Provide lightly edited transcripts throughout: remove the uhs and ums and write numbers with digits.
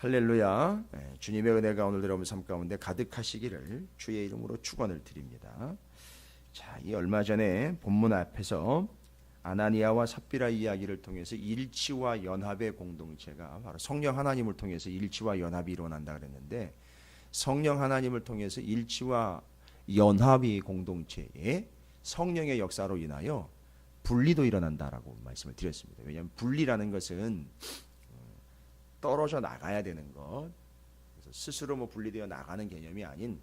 할렐루야. 주님의 은혜가 오늘 여러분 삶 가운데 가득하시기를 주의 이름으로 축원을 드립니다. 자, 이 얼마 전에 본문 앞에서 아나니아와 삽비라 이야기를 통해서 일치와 연합의 공동체가 바로 성령 하나님을 통해서 일치와 연합이 일어난다 그랬는데, 성령 하나님을 통해서 일치와 연합이 공동체에 성령의 역사로 인하여 분리도 일어난다라고 말씀을 드렸습니다. 왜냐하면 분리라는 것은 떨어져 나가야 되는 것, 그래서 스스로 분리되어 나가는 개념이 아닌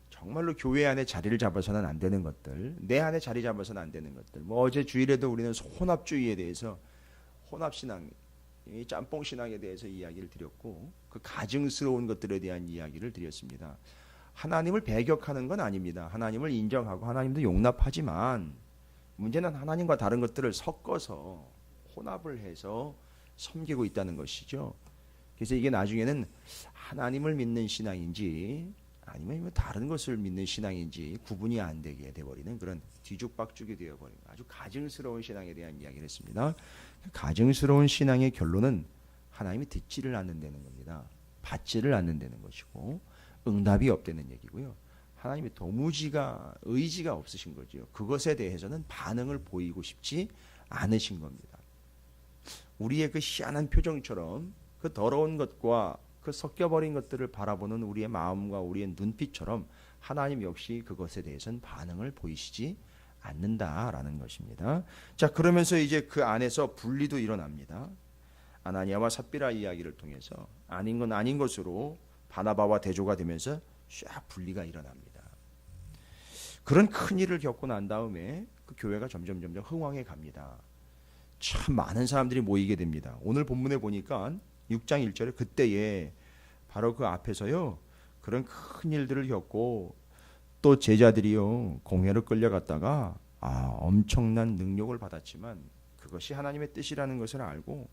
정말로 교회 안에 자리를 잡아서는 안 되는 것들, 내 안에 자리 잡아서는 안 되는 것들. 어제 주일에도 우리는 혼합주의에 대해서, 혼합신앙, 이 짬뽕 신앙에 대해서 이야기를 드렸고, 그 가증스러운 것들에 대한 이야기를 드렸습니다. 하나님을 배격하는 건 아닙니다. 하나님을 인정하고 하나님도 용납하지만, 문제는 하나님과 다른 것들을 섞어서 혼합을 해서 섬기고 있다는 것이죠. 그래서 이게 나중에는 하나님을 믿는 신앙인지 아니면 다른 것을 믿는 신앙인지 구분이 안 되게 돼버리는 그런 뒤죽박죽이 되어버린 아주 가증스러운 신앙에 대한 이야기를 했습니다. 가증스러운 신앙의 결론은 하나님이 듣지를 않는다는 겁니다. 받지를 않는다는 것이고 응답이 없다는 얘기고요. 하나님이 도무지가 의지가 없으신 거죠. 그것에 대해서는 반응을 보이고 싶지 않으신 겁니다. 우리의 그 희한한 표정처럼 그 더러운 것과 그 섞여버린 것들을 바라보는 우리의 마음과 우리의 눈빛처럼 하나님 역시 그것에 대해서는 반응을 보이시지 않는다라는 것입니다. 자, 그러면서 이제 그 안에서 분리도 일어납니다. 아나니아와 삽비라 이야기를 통해서 아닌 건 아닌 것으로 바나바와 대조가 되면서 쫙 분리가 일어납니다. 그런 큰 일을 겪고 난 다음에 그 교회가 점점 흥왕해 갑니다. 참 많은 사람들이 모이게 됩니다. 오늘 본문에 보니까 6장 1절에 그때에 바로 그 앞에서요, 그런 큰 일들을 겪고 또 제자들이요 공회로 끌려갔다가 엄청난 능력을 받았지만 그것이 하나님의 뜻이라는 것을 알고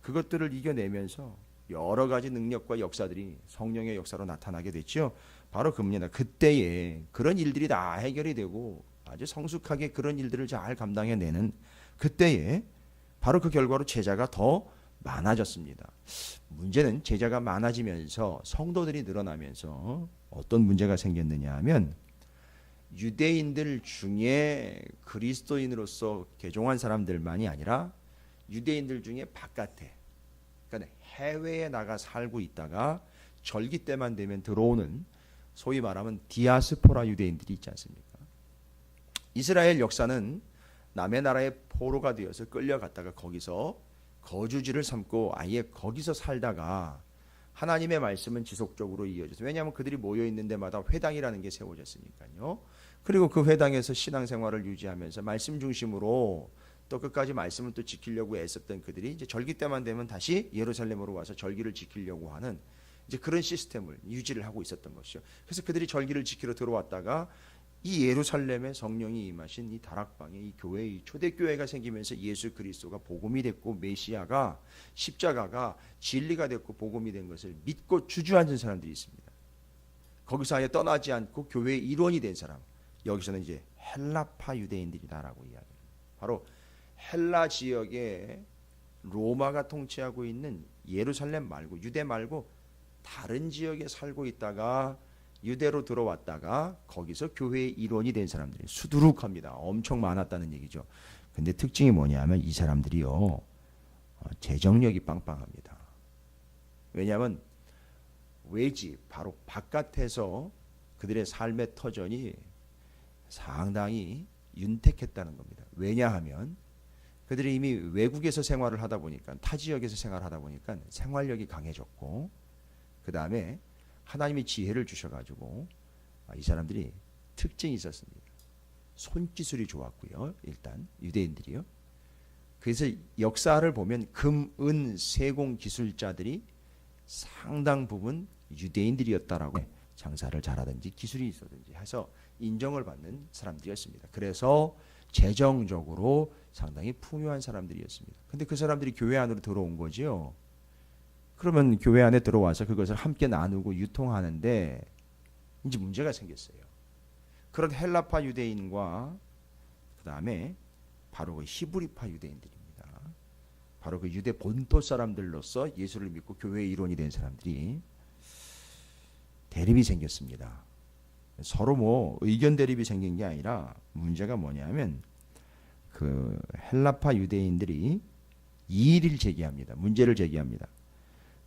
그것들을 이겨내면서 여러 가지 능력과 역사들이 성령의 역사로 나타나게 됐죠. 바로 그입니다. 그때에 그런 일들이 다 해결이 되고 아주 성숙하게 그런 일들을 잘 감당해내는 그때에 바로 그 결과로 제자가 더 많아졌습니다. 문제는 제자가 많아지면서 성도들이 늘어나면서 어떤 문제가 생겼느냐 하면 유대인들 중에 그리스도인으로서 개종한 사람들만이 아니라 유대인들 중에 바깥에, 그러니까 해외에 나가 살고 있다가 절기 때만 되면 들어오는 소위 말하면 디아스포라 유대인들이 있지 않습니까? 이스라엘 역사는 남의 나라의 포로가 되어서 끌려갔다가 거기서 거주지를 삼고 아예 거기서 살다가 하나님의 말씀은 지속적으로 이어져서, 왜냐하면 그들이 모여 있는 데마다 회당이라는 게 세워졌으니까요. 그리고 그 회당에서 신앙생활을 유지하면서 말씀 중심으로 또 끝까지 말씀을 또 지키려고 애썼던 그들이 이제 절기 때만 되면 다시 예루살렘으로 와서 절기를 지키려고 하는 이제 그런 시스템을 유지를 하고 있었던 것이죠. 그래서 그들이 절기를 지키러 들어왔다가 이 예루살렘에 성령이 임하신 이 다락방에 이 교회, 이 초대교회가 생기면서 예수 그리스도가 복음이 됐고 메시아가 십자가가 진리가 됐고 복음이 된 것을 믿고 주저앉은 사람들이 있습니다. 거기서 아예 떠나지 않고 교회의 일원이 된 사람, 여기서는 이제 헬라파 유대인들이다라고 이야기합니다. 바로 헬라 지역에 로마가 통치하고 있는 예루살렘 말고 유대 말고 다른 지역에 살고 있다가 유대로 들어왔다가 거기서 교회의 일원이 된 사람들이 수두룩합니다. 엄청 많았다는 얘기죠. 근데 특징이 뭐냐면 이 사람들이요 재정력이 빵빵합니다. 왜냐하면 외지 바로 바깥에서 그들의 삶의 터전이 상당히 윤택했다는 겁니다. 왜냐하면 그들이 이미 외국에서 생활을 하다 보니까, 타 지역에서 생활하다 보니까 생활력이 강해졌고, 그 다음에 하나님이 지혜를 주셔가지고 이 사람들이 특징이 있었습니다. 손기술이 좋았고요. 일단 유대인들이요. 그래서 역사를 보면 금, 은, 세공 기술자들이 상당 부분 유대인들이었다라고, 장사를 잘하든지 기술이 있었든지 해서 인정을 받는 사람들이었습니다. 그래서 재정적으로 상당히 풍요한 사람들이었습니다. 근데 그 사람들이 교회 안으로 들어온 거죠. 그러면 교회 안에 들어와서 그것을 함께 나누고 유통하는데 이제 문제가 생겼어요. 그런 헬라파 유대인과 그 다음에 바로 그 히브리파 유대인들입니다. 바로 그 유대 본토 사람들로서 예수를 믿고 교회의 일원이 된 사람들이 대립이 생겼습니다. 서로 뭐 의견 대립이 생긴 게 아니라 문제가 뭐냐면 그 헬라파 유대인들이 이의를 제기합니다. 문제를 제기합니다.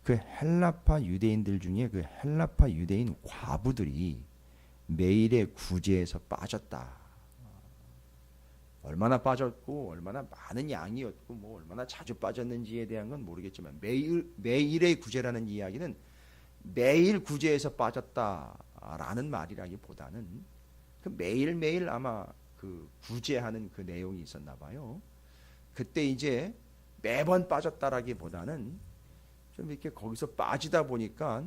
그 헬라파 유대인들 중에 그 헬라파 유대인 과부들이 매일의 구제에서 빠졌다. 얼마나 빠졌고 얼마나 많은 양이었고 뭐 얼마나 자주 빠졌는지에 대한 건 모르겠지만 매일의 구제라는 이야기는 매일 구제에서 빠졌다라는 말이라기보다는 그 매일매일 아마 그 구제하는 그 내용이 있었나 봐요. 그때 이제 매번 빠졌다라기보다는 좀 이렇게 거기서 빠지다 보니까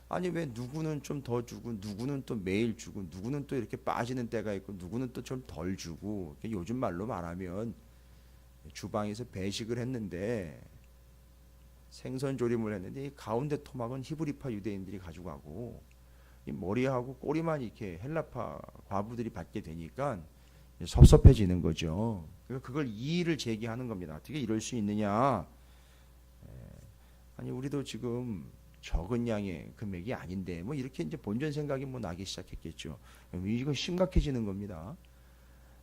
아니 왜 누구는 좀 더 주고 누구는 또 매일 주고 누구는 또 이렇게 빠지는 때가 있고 누구는 또 좀 덜 주고 요즘 말로 말하면 주방에서 배식을 했는데 생선 조림을 했는데 이 가운데 토막은 히브리파 유대인들이 가져가고 이 머리하고 꼬리만 이렇게 헬라파 과부들이 받게 되니까 섭섭해지는 거죠. 그러니까 그걸 이의를 제기하는 겁니다. 어떻게 이럴 수 있느냐? 아니 우리도 지금 적은 양의 금액이 아닌데 뭐 이렇게 이제 본전 생각이 뭐 나기 시작했겠죠. 이건 심각해지는 겁니다.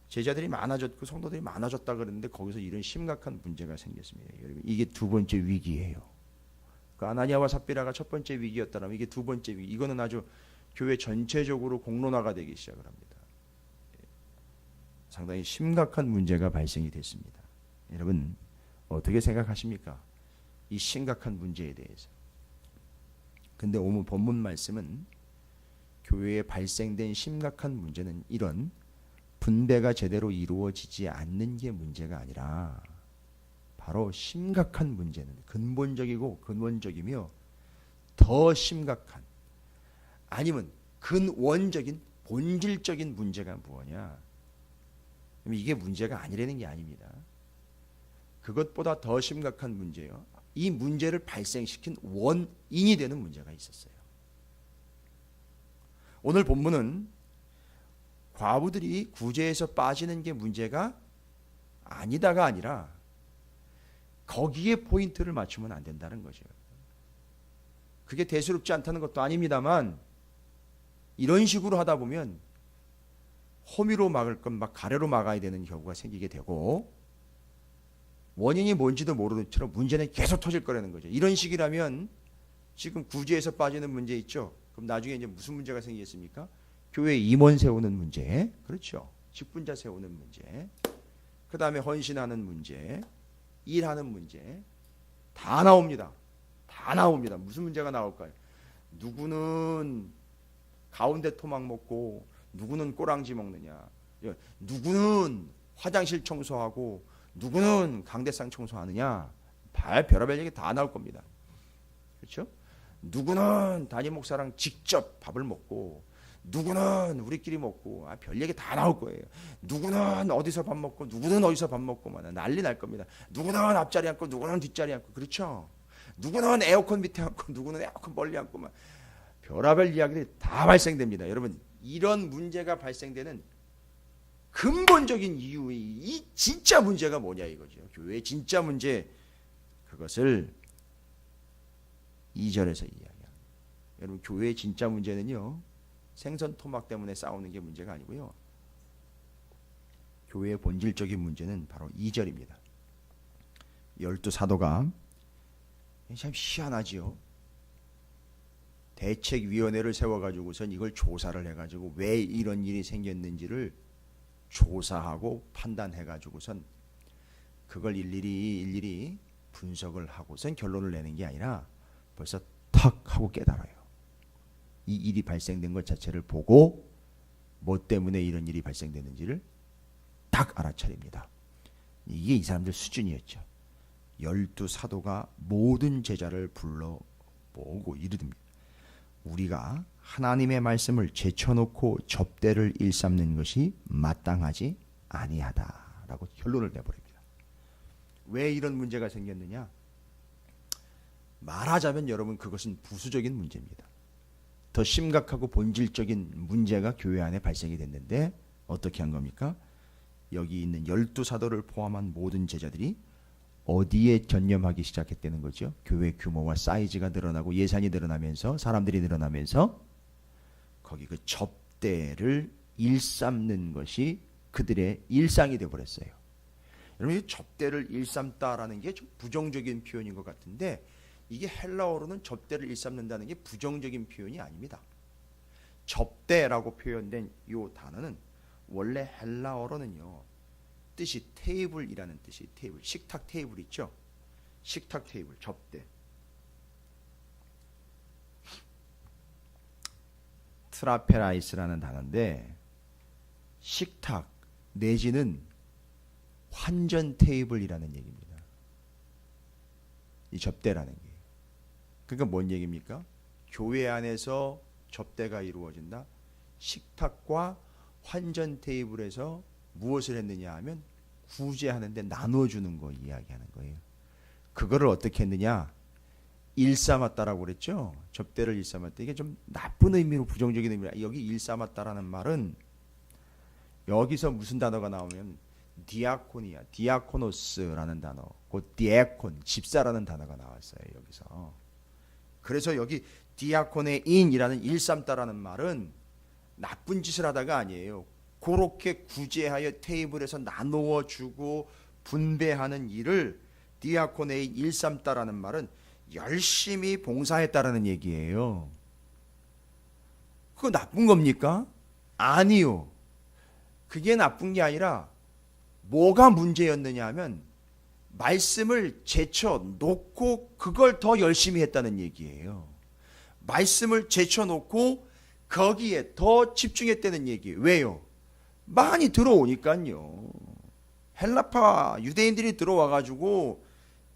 제자들이 많아졌고 성도들이 많아졌다 그랬는데 거기서 이런 심각한 문제가 생겼습니다. 여러분 이게 두 번째 위기예요. 그 아나니아와 삽비라가 첫 번째 위기였다면 이게 두 번째 위기. 이거는 아주 교회 전체적으로 공론화가 되기 시작을 합니다. 상당히 심각한 문제가 발생이 됐습니다. 여러분 어떻게 생각하십니까? 이 심각한 문제에 대해서. 근데 오늘 본문 말씀은 교회에 발생된 심각한 문제는 이런 분배가 제대로 이루어지지 않는 게 문제가 아니라 바로 심각한 문제는 근본적이고 근원적이며 더 심각한 아니면 근원적인 본질적인 문제가 무엇이냐? 이게 문제가 아니라는 게 아닙니다. 그것보다 더 심각한 문제예요. 이 문제를 발생시킨 원인이 되는 문제가 있었어요. 오늘 본문은 과부들이 구제에서 빠지는 게 문제가 아니다가 아니라 거기에 포인트를 맞추면 안 된다는 거죠. 그게 대수롭지 않다는 것도 아닙니다만 이런 식으로 하다 보면 호미로 막을 건 막 가래로 막아야 되는 경우가 생기게 되고 원인이 뭔지도 모르는 채로 문제는 계속 터질 거라는 거죠. 이런 식이라면 지금 구제에서 빠지는 문제 있죠. 그럼 나중에 이제 무슨 문제가 생기겠습니까? 교회 임원 세우는 문제, 그렇죠. 직분자 세우는 문제, 그 다음에 헌신하는 문제, 일하는 문제 다 나옵니다. 다 나옵니다. 무슨 문제가 나올까요? 누구는 가운데 토막 먹고 누구는 꼬랑지 먹느냐, 누구는 화장실 청소하고 누구는 강대상 청소하느냐, 별의별 얘기 다 나올 겁니다. 그렇죠? 누구는 담임 목사랑 직접 밥을 먹고 누구는 우리끼리 먹고 별 얘기 다 나올 거예요. 누구는 어디서 밥 먹고 누구는 어디서 밥 먹고 난리 날 겁니다. 누구는 앞자리 앉고 누구는 뒷자리 앉고 그렇죠? 누구는 에어컨 밑에 앉고 누구는 에어컨 멀리 앉고 별의별 이야기들이 다 발생됩니다. 여러분 이런 문제가 발생되는 근본적인 이유의 이 진짜 문제가 뭐냐 이거죠. 교회의 진짜 문제, 그것을 2절에서 이야기합니다. 여러분 교회의 진짜 문제는요, 생선 토막 때문에 싸우는 게 문제가 아니고요, 교회의 본질적인 문제는 바로 2절입니다. 12사도가 참 희한하지요. 대책위원회를 세워가지고선 이걸 조사를 해가지고 왜 이런 일이 생겼는지를 조사하고 판단해가지고선 그걸 일일이 분석을 하고선 결론을 내는 게 아니라 벌써 탁 하고 깨달아요. 이 일이 발생된 것 자체를 보고 뭐 때문에 이런 일이 발생됐는지를 딱 알아차립니다. 이게 이 사람들 수준이었죠. 12사도가 모든 제자를 불러 모으고 이르됩니다. 우리가 하나님의 말씀을 제쳐놓고 접대를 일삼는 것이 마땅하지 아니하다라고 결론을 내버립니다. 왜 이런 문제가 생겼느냐? 말하자면 여러분 그것은 부수적인 문제입니다. 더 심각하고 본질적인 문제가 교회 안에 발생이 됐는데 어떻게 한 겁니까? 여기 있는 12사도를 포함한 모든 제자들이 어디에 전념하기 시작했다는 거죠? 교회 규모와 사이즈가 늘어나고 예산이 늘어나면서 사람들이 늘어나면서 거기 그 접대를 일삼는 것이 그들의 일상이 되어버렸어요. 여러분, 이 접대를 일삼다라는 게 좀 부정적인 표현인 것 같은데 이게 헬라어로는 접대를 일삼는다는 게 부정적인 표현이 아닙니다. 접대라고 표현된 이 단어는 원래 헬라어로는요, 뜻이 테이블이라는 뜻이 테이블, 식탁 테이블 있죠? 식탁 테이블, 접대. 트라페라이스라는 단어인데 식탁 내지는 환전 테이블이라는 얘기입니다. 이 접대라는 게. 그러니까 뭔 얘기입니까? 교회 안에서 접대가 이루어진다. 식탁과 환전 테이블에서 무엇을 했느냐 하면 구제하는데 나눠주는 거 이야기하는 거예요. 그거를 어떻게 했느냐? 일삼았다라고 그랬죠. 접대를 일삼았다. 이게 좀 나쁜 의미로 부정적인 의미라. 여기 일삼았다라는 말은 여기서 무슨 단어가 나오면 디아코니아, 디아코노스라는 단어, 곧 디에콘, 집사라는 단어가 나왔어요. 여기서. 그래서 여기 디아코네인이라는 일삼다라는 말은 나쁜 짓을 하다가 아니에요. 그렇게 구제하여 테이블에서 나누어 주고 분배하는 일을 디아코네인 일삼다라는 말은 열심히 봉사했다라는 얘기예요. 그거 나쁜 겁니까? 아니요. 그게 나쁜 게 아니라 뭐가 문제였느냐 하면 말씀을 제쳐놓고 그걸 더 열심히 했다는 얘기예요. 말씀을 제쳐놓고 거기에 더 집중했다는 얘기예요. 왜요? 많이 들어오니까요. 헬라파 유대인들이 들어와가지고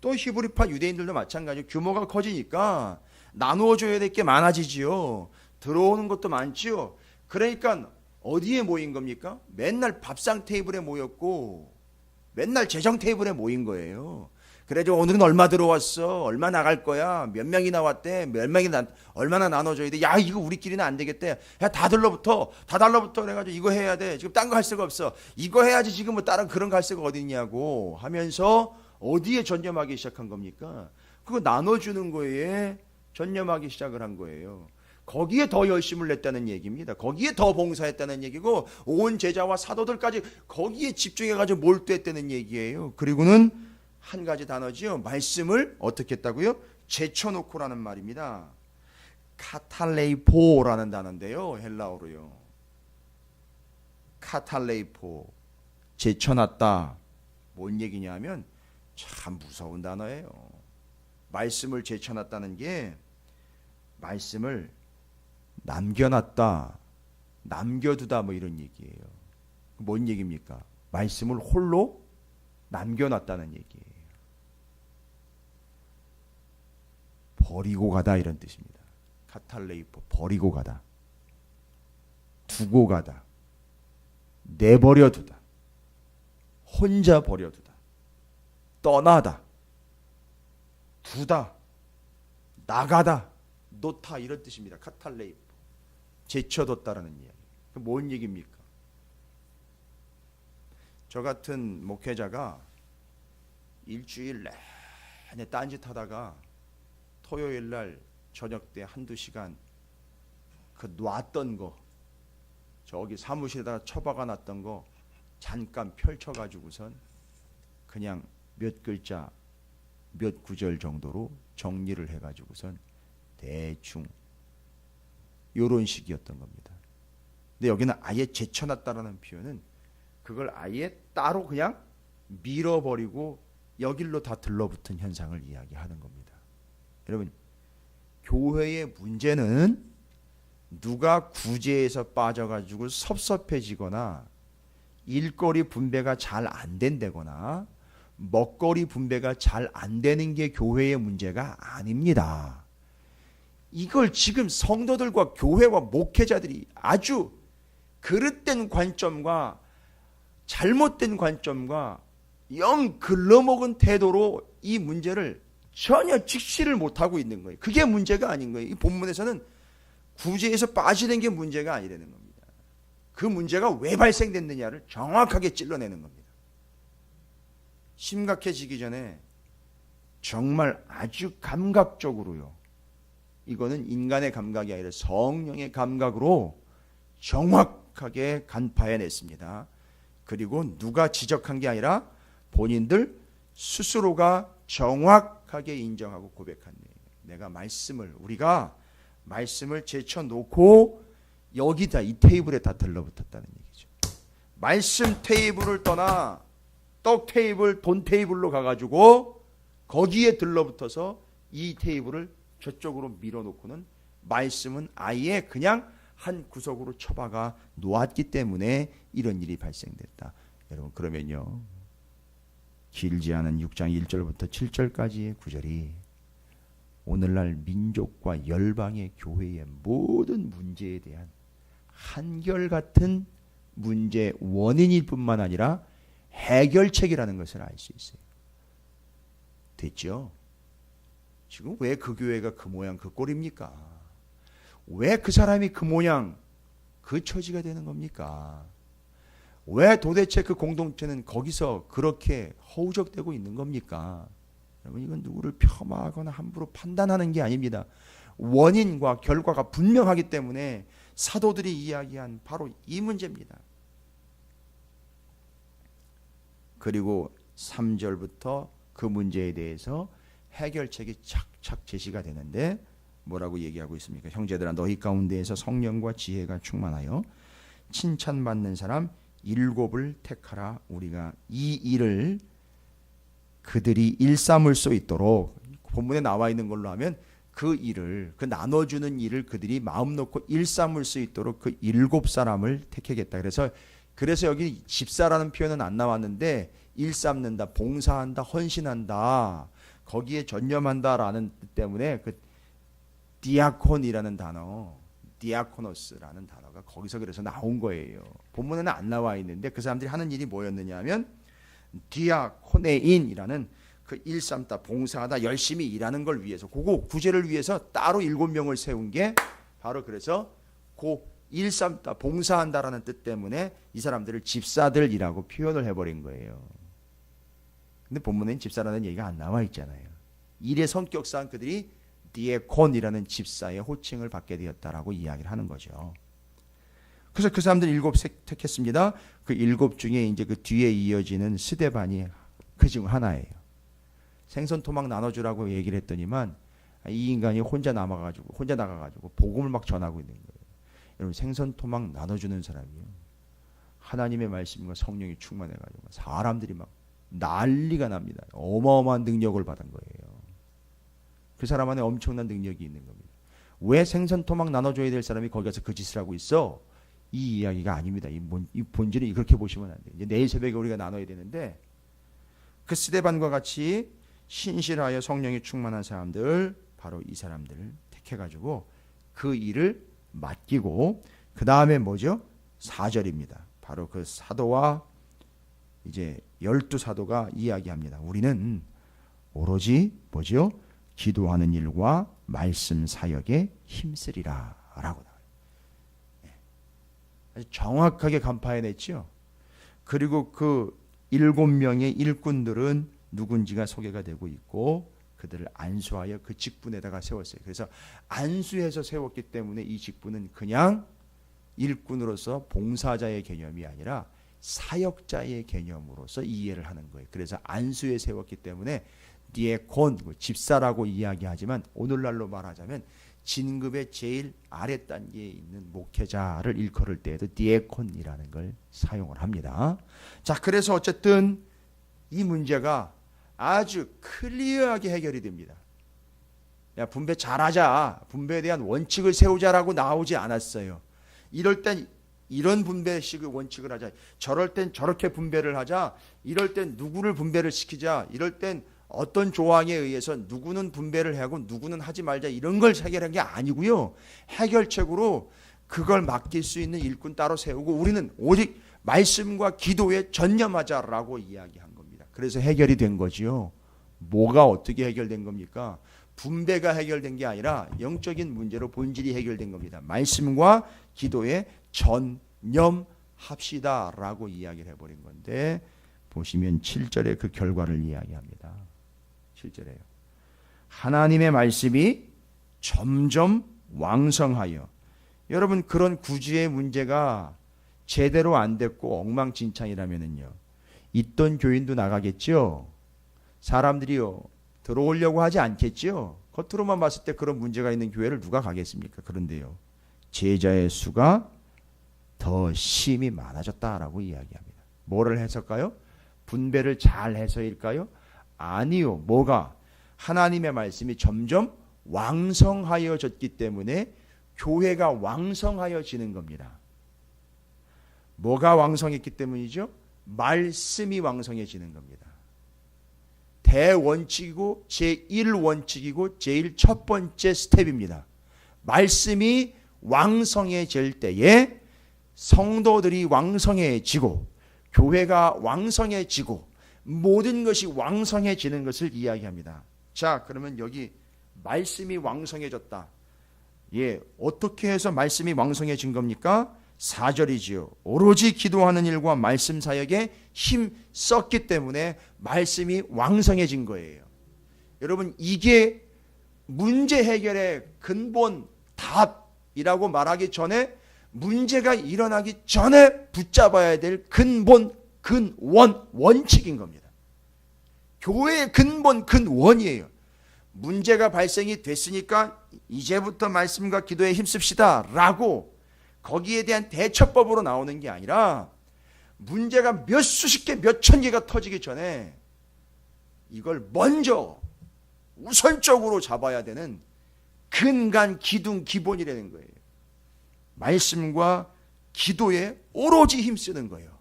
또 히브리파 유대인들도 마찬가지로 규모가 커지니까 나누어줘야 될 게 많아지지요. 들어오는 것도 많지요. 그러니까 어디에 모인 겁니까? 맨날 밥상 테이블에 모였고 맨날 재정 테이블에 모인 거예요. 그래서 오늘은 얼마 들어왔어? 얼마 나갈 거야? 몇 명이 나왔대? 몇 명이 얼마나 나눠줘야 돼? 야, 이거 우리끼리는 안 되겠대. 야, 다 달러부터 그래가지고 이거 해야 돼. 지금 딴 거 할 수가 없어. 이거 해야지. 지금 뭐 다른 그런 거 할 수가 어디 있냐고 하면서 어디에 전념하기 시작한 겁니까? 그거 나눠주는 거에 전념하기 시작을 한 거예요. 거기에 더 열심을 냈다는 얘기입니다. 거기에 더 봉사했다는 얘기고 온 제자와 사도들까지 거기에 집중해가지고 몰두했다는 얘기예요. 그리고는 한 가지 단어지요. 말씀을 어떻게 했다고요? 제쳐놓고라는 말입니다. 카탈레이포라는 단어인데요. 헬라어로요. 카탈레이포, 제쳐놨다. 뭔 얘기냐면 참 무서운 단어예요. 말씀을 제쳐놨다는 게 말씀을 남겨놨다, 남겨두다 뭐 이런 얘기예요. 뭔 얘기입니까? 말씀을 홀로 남겨놨다는 얘기예요. 버리고 가다 이런 뜻입니다. 카탈레이포, 버리고 가다, 두고 가다, 내버려두다, 혼자 버려두다, 떠나다, 두다, 나가다, 놓다 이런 뜻입니다. 카탈레이포, 제쳐뒀다라는 이야기. 뭔 얘기입니까? 저 같은 목회자가 일주일 내내 딴짓하다가 토요일 날 저녁 때 한두 시간 그 놨던 거 저기 사무실에다가 처박아 놨던 거 잠깐 펼쳐가지고선 그냥 몇 글자 몇 구절 정도로 정리를 해가지고선 대충 요런 식이었던 겁니다. 근데 여기는 아예 제쳐놨다라는 표현은 그걸 아예 따로 그냥 밀어버리고 여길로 다 들러붙은 현상을 이야기하는 겁니다. 여러분, 교회의 문제는 누가 구제에서 빠져가지고 섭섭해지거나 일거리 분배가 잘 안 된다거나 먹거리 분배가 잘 안 되는 게 교회의 문제가 아닙니다. 이걸 지금 성도들과 교회와 목회자들이 아주 그릇된 관점과 잘못된 관점과 영 글러먹은 태도로 이 문제를 전혀 직시를 못하고 있는 거예요. 그게 문제가 아닌 거예요. 이 본문에서는 구제에서 빠지는 게 문제가 아니라는 겁니다. 그 문제가 왜 발생됐느냐를 정확하게 찔러내는 겁니다. 심각해지기 전에 정말 아주 감각적으로요. 이거는 인간의 감각이 아니라 성령의 감각으로 정확하게 간파해냈습니다. 그리고 누가 지적한 게 아니라 본인들 스스로가 정확하게 인정하고 고백한 내가 우리가 말씀을 제쳐놓고 여기다 이 테이블에 다 들러붙었다는 얘기죠. 말씀 테이블을 떠나 떡 테이블, 돈 테이블로 가가지고 거기에 들러붙어서 이 테이블을 저쪽으로 밀어놓고는 말씀은 아예 그냥 한 구석으로 처박아 놓았기 때문에 이런 일이 발생됐다. 여러분 그러면요, 길지 않은 6장 1절부터 7절까지의 구절이 오늘날 민족과 열방의 교회의 모든 문제에 대한 한결같은 문제 원인일 뿐만 아니라 해결책이라는 것을 알 수 있어요. 됐죠? 지금 왜 그 교회가 그 모양 그 꼴입니까? 왜 그 사람이 그 모양 그 처지가 되는 겁니까? 왜 도대체 그 공동체는 거기서 그렇게 허우적대고 있는 겁니까? 여러분 이건 누구를 폄하하거나 함부로 판단하는 게 아닙니다. 원인과 결과가 분명하기 때문에 사도들이 이야기한 바로 이 문제입니다. 그리고 3절부터 그 문제에 대해서 해결책이 착착 제시가 되는데 뭐라고 얘기하고 있습니까? 형제들아 너희 가운데에서 성령과 지혜가 충만하여 칭찬받는 사람 7을 택하라. 우리가 이 일을 그들이 일삼을 수 있도록 본문에 나와 있는 걸로 하면 그 일을 그 나눠주는 일을 그들이 마음 놓고 일삼을 수 있도록 그 7사람을 택하겠다. 그래서 여기 집사라는 표현은 안 나왔는데 일삼는다, 봉사한다, 헌신한다, 거기에 전념한다라는 뜻 때문에 그 디아콘이라는 단어, 디아코노스라는 단어가 거기서 그래서 나온 거예요. 본문에는 안 나와 있는데 그 사람들이 하는 일이 뭐였느냐 하면 디아코네인이라는 그 일삼다, 봉사하다, 열심히 일하는 걸 위해서 그거 구제를 위해서 따로 7명을 세운 게 바로 그래서 그 일삼다, 봉사한다라는 뜻 때문에 이 사람들을 집사들이라고 표현을 해버린 거예요. 근데 본문에는 집사라는 얘기가 안 나와 있잖아요. 일의 성격상 그들이 디에콘이라는 집사의 호칭을 받게 되었다라고 이야기를 하는 거죠. 그래서 그 사람들 7 택했습니다. 그 7 중에 이제 그 뒤에 이어지는 스데반이 그 중 하나예요. 생선 토막 나눠주라고 얘기를 했더니만 이 인간이 혼자 나가가지고 복음을 막 전하고 있는 거예요. 여러분 생선 토막 나눠주는 사람이요, 하나님의 말씀과 성령이 충만해가지고 사람들이 막 난리가 납니다. 어마어마한 능력을 받은 거예요. 그 사람 안에 엄청난 능력이 있는 겁니다. 왜 생선 토막 나눠줘야 될 사람이 거기 가서 그 짓을 하고 있어? 이 이야기가 아닙니다. 이 본질이 그렇게 보시면 안 돼요. 이제 내일 새벽에 우리가 나눠야 되는데 그 스데반과 같이 신실하여 성령이 충만한 사람들, 바로 이 사람들을 택해가지고 그 일을 맡기고 그 다음에 뭐죠? 4절입니다. 바로 그 사도와 이제 12사도가 이야기합니다. 우리는 오로지 뭐죠? 기도하는 일과 말씀 사역에 힘쓰리라 라고 나와요. 아주 정확하게 간파해냈죠. 그리고 그 7명의 일꾼들은 누군지가 소개가 되고 있고 그들을 안수하여 그 직분에다가 세웠어요. 그래서 안수해서 세웠기 때문에 이 직분은 그냥 일꾼으로서 봉사자의 개념이 아니라 사역자의 개념으로서 이해를 하는 거예요. 그래서 안수에 세웠기 때문에 디에콘, 집사라고 이야기하지만 오늘날로 말하자면 진급의 제일 아래 단계에 있는 목회자를 일컬을 때에도 디에콘이라는 걸 사용을 합니다. 자, 그래서 어쨌든 이 문제가 아주 클리어하게 해결이 됩니다. 야, 분배 잘하자, 분배에 대한 원칙을 세우자라고 나오지 않았어요. 이럴 땐 이런 분배식의 원칙을 하자, 저럴 땐 저렇게 분배를 하자, 이럴 땐 누구를 분배를 시키자, 이럴 땐 어떤 조항에 의해서 누구는 분배를 하고 누구는 하지 말자, 이런 걸 해결한 게 아니고요. 해결책으로 그걸 맡길 수 있는 일꾼 따로 세우고 우리는 오직 말씀과 기도에 전념하자라고 이야기한 겁니다. 그래서 해결이 된 거지요. 뭐가 어떻게 해결된 겁니까? 분배가 해결된 게 아니라 영적인 문제로 본질이 해결된 겁니다. 말씀과 기도에 전념합시다라고 이야기를 해버린 건데, 보시면 7절에 그 결과를 이야기합니다. 7절에요. 하나님의 말씀이 점점 왕성하여. 여러분, 그런 구주의 문제가 제대로 안 됐고 엉망진창이라면은요, 있던 교인도 나가겠죠. 사람들이요 들어오려고 하지 않겠죠. 겉으로만 봤을 때 그런 문제가 있는 교회를 누가 가겠습니까? 그런데요, 제자의 수가 더 심히 많아졌다라고 이야기합니다. 뭐를 해서일까요? 분배를 잘 해서일까요? 아니요. 뭐가? 하나님의 말씀이 점점 왕성하여졌기 때문에 교회가 왕성하여지는 겁니다. 뭐가 왕성했기 때문이죠? 말씀이 왕성해지는 겁니다. 대원칙이고 제1원칙이고 제일 첫 번째 스텝입니다. 말씀이 왕성해질 때에 성도들이 왕성해지고 교회가 왕성해지고 모든 것이 왕성해지는 것을 이야기합니다. 자, 그러면 여기 말씀이 왕성해졌다. 예, 어떻게 해서 말씀이 왕성해진 겁니까? 4절이지요. 오로지 기도하는 일과 말씀 사역에 힘 썼기 때문에 말씀이 왕성해진 거예요. 여러분, 이게 문제 해결의 근본 답이라고 말하기 전에 문제가 일어나기 전에 붙잡아야 될 근본, 근원, 원칙인 겁니다. 교회의 근본, 근원이에요. 문제가 발생이 됐으니까 이제부터 말씀과 기도에 힘씁시다 라고 거기에 대한 대처법으로 나오는 게 아니라 문제가 몇 수십 개, 몇 천 개가 터지기 전에 이걸 먼저 우선적으로 잡아야 되는 근간, 기둥, 기본이라는 거예요. 말씀과 기도에 오로지 힘쓰는 거예요.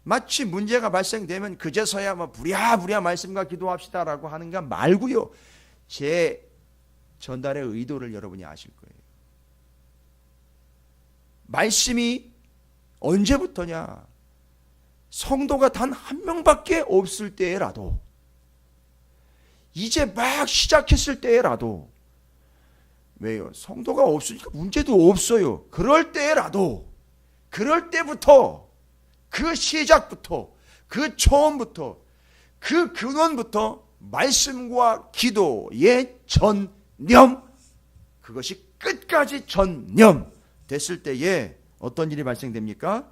마치 문제가 발생되면 그제서야 뭐 부랴부랴 말씀과 기도합시다라고 하는 거 말고요. 제 전달의 의도를 여러분이 아실 거예요. 말씀이 언제부터냐? 성도가 단 한 명밖에 없을 때라도, 이제 막 시작했을 때라도, 왜요? 성도가 없으니까 문제도 없어요. 그럴 때라도, 그럴 때부터, 그 시작부터, 그 처음부터, 그 근원부터 말씀과 기도의 전념, 그것이 끝까지 전념 됐을 때에 어떤 일이 발생됩니까?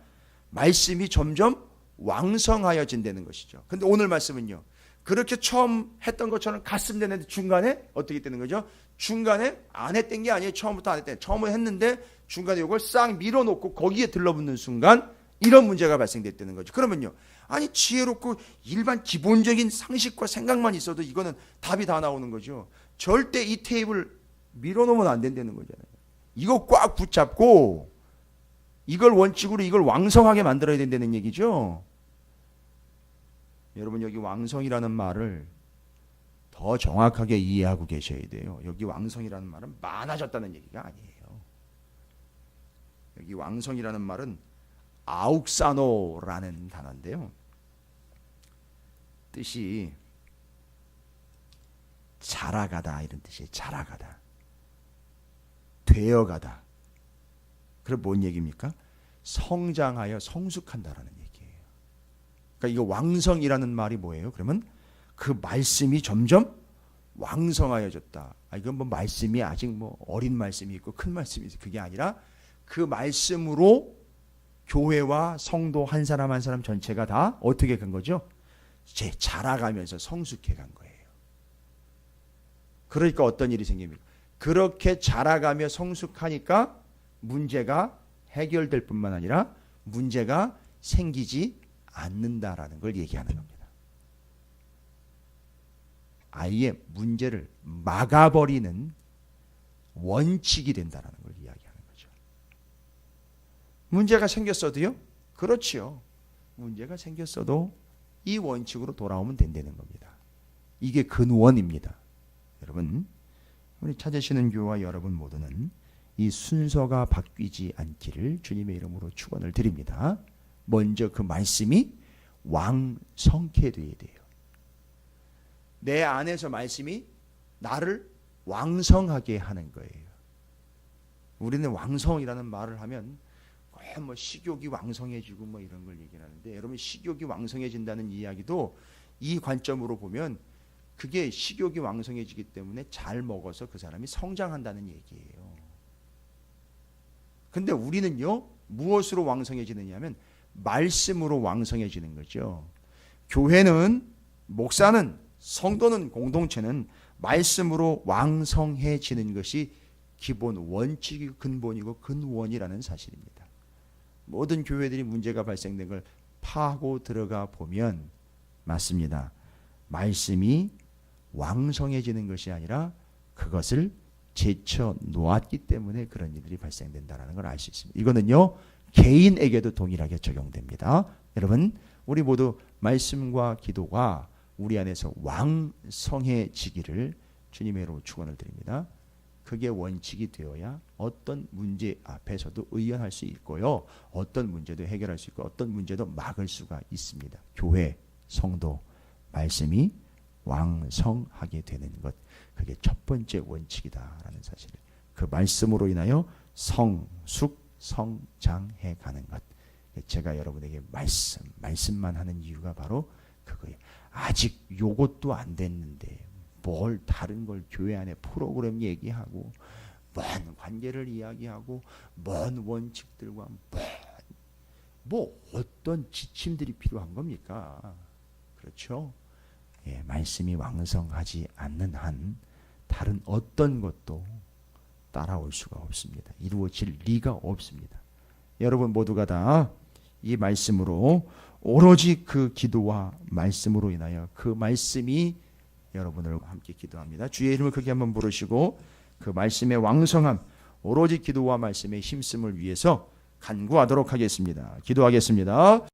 말씀이 점점 왕성하여진다는 것이죠. 근데 오늘 말씀은요, 그렇게 처음 했던 것처럼 갔으면 되는데 중간에 어떻게 되는 거죠? 중간에 안 했던 게 아니에요. 처음부터 안 했대. 처음에 했는데 중간에 이걸 싹 밀어놓고 거기에 들러붙는 순간 이런 문제가 발생됐다는 거죠. 그러면요, 아니 지혜롭고 일반 기본적인 상식과 생각만 있어도 이거는 답이 다 나오는 거죠. 절대 이 테이블 밀어놓으면 안 된다는 거잖아요. 이거 꽉 붙잡고 이걸 원칙으로 이걸 왕성하게 만들어야 된다는 얘기죠. 여러분, 여기 왕성이라는 말을 더 정확하게 이해하고 계셔야 돼요. 여기 왕성이라는 말은 많아졌다는 얘기가 아니에요. 여기 왕성이라는 말은 아욱사노라는 단어인데요, 뜻이 자라가다 이런 뜻이에요. 자라가다, 되어가다. 그럼 뭔 얘기입니까? 성장하여 성숙한다라는 얘기예요. 그러니까 이거 왕성이라는 말이 뭐예요? 그러면 그 말씀이 점점 왕성하여졌다. 이건 뭐 말씀이 아직 뭐 어린 말씀이 있고 큰 말씀이 있고 그게 아니라 그 말씀으로 교회와 성도 한 사람 한 사람 전체가 다 어떻게 간 거죠? 이제 자라가면서 성숙해 간 거예요. 그러니까 어떤 일이 생깁니까? 그렇게 자라가며 성숙하니까 문제가 해결될 뿐만 아니라 문제가 생기지 않는다라는 걸 얘기하는 겁니다. 아예 문제를 막아버리는 원칙이 된다는 걸 이야기하는 거죠. 문제가 생겼어도요? 그렇지요. 문제가 생겼어도 이 원칙으로 돌아오면 된다는 겁니다. 이게 근원입니다. 여러분, 우리 찾으시는 교회와 여러분 모두는 이 순서가 바뀌지 않기를 주님의 이름으로 축원을 드립니다. 먼저 그 말씀이 왕성케 돼야 돼요. 내 안에서 말씀이 나를 왕성하게 하는 거예요. 우리는 왕성이라는 말을 하면 뭐 식욕이 왕성해지고 뭐 이런 걸 얘기하는데, 여러분 식욕이 왕성해진다는 이야기도 이 관점으로 보면 그게 식욕이 왕성해지기 때문에 잘 먹어서 그 사람이 성장한다는 얘기예요. 근데 우리는요, 무엇으로 왕성해지느냐 하면 말씀으로 왕성해지는 거죠. 교회는, 목사는, 성도는, 공동체는 말씀으로 왕성해지는 것이 기본 원칙이고 근본이고 근원이라는 사실입니다. 모든 교회들이 문제가 발생된 걸 파고 들어가 보면 맞습니다. 말씀이 왕성해지는 것이 아니라 그것을 제쳐 놓았기 때문에 그런 일들이 발생된다는 걸 알 수 있습니다. 이거는요, 개인에게도 동일하게 적용됩니다. 여러분, 우리 모두 말씀과 기도가 우리 안에서 왕성해지기를 주님의 이름으로 축원을 드립니다. 그게 원칙이 되어야 어떤 문제 앞에서도 의연할 수 있고요, 어떤 문제도 해결할 수 있고 어떤 문제도 막을 수가 있습니다. 교회, 성도, 말씀이 왕성하게 되는 것, 그게 첫 번째 원칙이다라는 사실을, 그 말씀으로 인하여 성숙, 성장해 가는 것. 제가 여러분에게 말씀만 하는 이유가 바로 그거예요. 아직 요것도 안 됐는데 뭘 다른 걸 교회 안에 프로그램 얘기하고 먼 관계를 이야기하고 먼 원칙들과 뭐 어떤 지침들이 필요한 겁니까? 그렇죠? 예, 말씀이 왕성하지 않는 한 다른 어떤 것도 따라올 수가 없습니다. 이루어질 리가 없습니다. 여러분 모두가 다 이 말씀으로 오로지 그 기도와 말씀으로 인하여 그 말씀이 여러분을 함께 기도합니다. 주의 이름을 크게 한번 부르시고 그 말씀의 왕성함, 오로지 기도와 말씀의 힘씀을 위해서 간구하도록 하겠습니다. 기도하겠습니다.